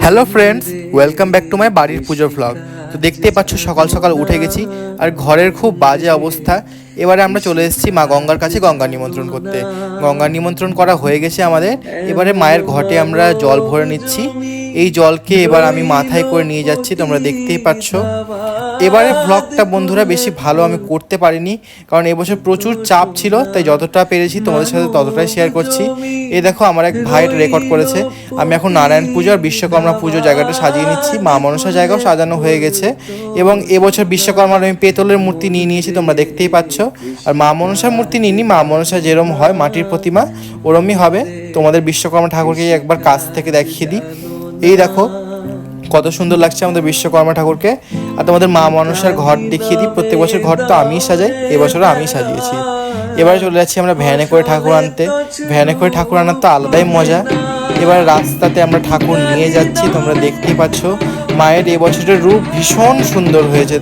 Hello friends, welcome back to my বাড়ির পুজোর vlog. তো দেখতেই পাচ্ছ সকাল সকাল উঠে গেছি আর ঘরের খুব বাজে অবস্থা। এবারে আমরা চলে এসেছি মা গঙ্গার কাছে গঙ্গা নিমন্ত্রণ করতে। গঙ্গা নিমন্ত্রণ করা হয়ে গেছে আমাদের। এবারে মায়ের ঘটে আমরা জল ভরে নিচ্ছি। এই জলকে এবার আমি মাথায় করে নিয়ে যাচ্ছি, তোমরা দেখতেই পাচ্ছ। এবারে ব্লগটা বন্ধুরা বেশি ভালো আমি করতে পারিনি, কারণ এবছর প্রচুর চাপ ছিল, তাই যতটা পেরেছি তোমাদের সাথে ততটাই শেয়ার করছি। এই দেখো আমার এক ভাই রেকর্ড করেছে। আমি এখন নারায়ণ পুজো আর বিশ্বকর্মা পুজো জায়গাটা সাজিয়ে নিচ্ছি। মা মনসা জায়গাও সাজানো হয়ে গেছে এবং এবছর বিশ্বকর্মার আমি পেতলের মূর্তি নিয়ে নিয়েছি, তোমরা দেখতেই পাচ্ছ। আর মা মনসার মূর্তি নিইনি, মা মনসা যেরম হয় মাটির প্রতিমা ওরমই হবে। তোমাদের বিশ্বকর্মা ঠাকুরকে একবার কাছ থেকে দেখিয়ে দিই। এই দেখো কত সুন্দর লাগছে আমাদের বিশ্বকর্মা ঠাকুরকে। আর তোমাদের মা মনসার ঘর দেখিয়ে দিই। প্রত্যেক বছর ঘর তো আমিই সাজাই, এবছরও আমি সাজিয়েছি। এবারে চলে যাচ্ছি আমরা ভ্যানে করে ঠাকুর আনতে। ভ্যানে করে ঠাকুর আনার তো আলাদাই মজা। এবার রাস্তাতে আমরা ঠাকুর নিয়ে যাচ্ছি, তোমরা দেখতেই পাচ্ছ। মায়ের এবছরের রূপ ভীষণ সুন্দর হয়েছে।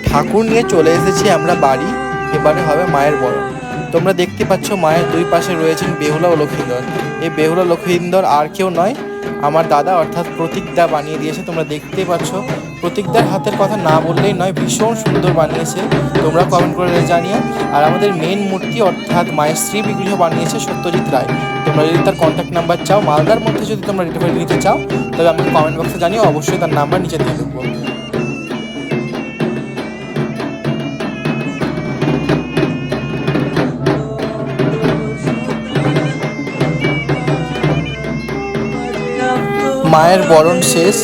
ঠাকুর নিয়ে চলে এসেছি আমরা বাড়ি। এবারে হবে মায়ের বরণ। তোমরা দেখতে পাচ্ছ মায়ের দুই পাশে রয়েছেন বেহুলা ও লক্ষীন্দর। এই বেহুলা লক্ষীন্দর আর কেউ নয়, আমার দাদা অর্থাৎ প্রতীকদা বানিয়ে দিয়েছে। তোমরা দেখতেই পাচ্ছ, প্রতীকদার হাতের কথা না বললেই নয়, ভীষণ সুন্দর বানিয়েছে। তোমরা কমেন্ট করে জানিও। আর আমাদের মেন মূর্তি অর্থাৎ মায়ের শ্রী বিগ্রহ বানিয়েছে সত্যজিৎ রায়। তোমরা যদি তার কন্ট্যাক্ট নাম্বার চাও, মালদার মধ্যে যদি তোমরা ডেলিভারি নিতে চাও, তবে আমাকে কমেন্ট বক্সে জানিও, অবশ্যই তার নাম্বার নিচে দিয়ে দেবো। মায়ের বরণ শেষ।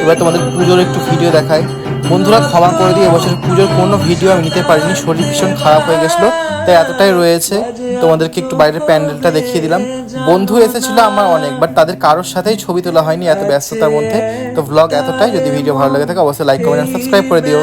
এবার তোমাদের পুজোর একটু ভিডিও দেখাই। বন্ধুরা ক্ষমা করে দিয়ে এবছর পুজোর কোনো ভিডিও আমি নিতে পারিনি, শরীর ভীষণ খারাপ হয়ে গেছিলো, তাই এতটাই রয়েছে। তোমাদেরকে একটু বাইরের প্যান্ডেলটা দেখিয়ে দিলাম। বন্ধু এসেছিলো আমার অনেক, বাট তাদের কারোর সাথেই ছবি তোলা হয়নি এত ব্যস্ততার মধ্যে। তো ভ্লগ এতটাই। যদি ভিডিও ভালো লাগে থাকে অবশ্যই লাইক কমেন্ট আর সাবস্ক্রাইব করে দিও।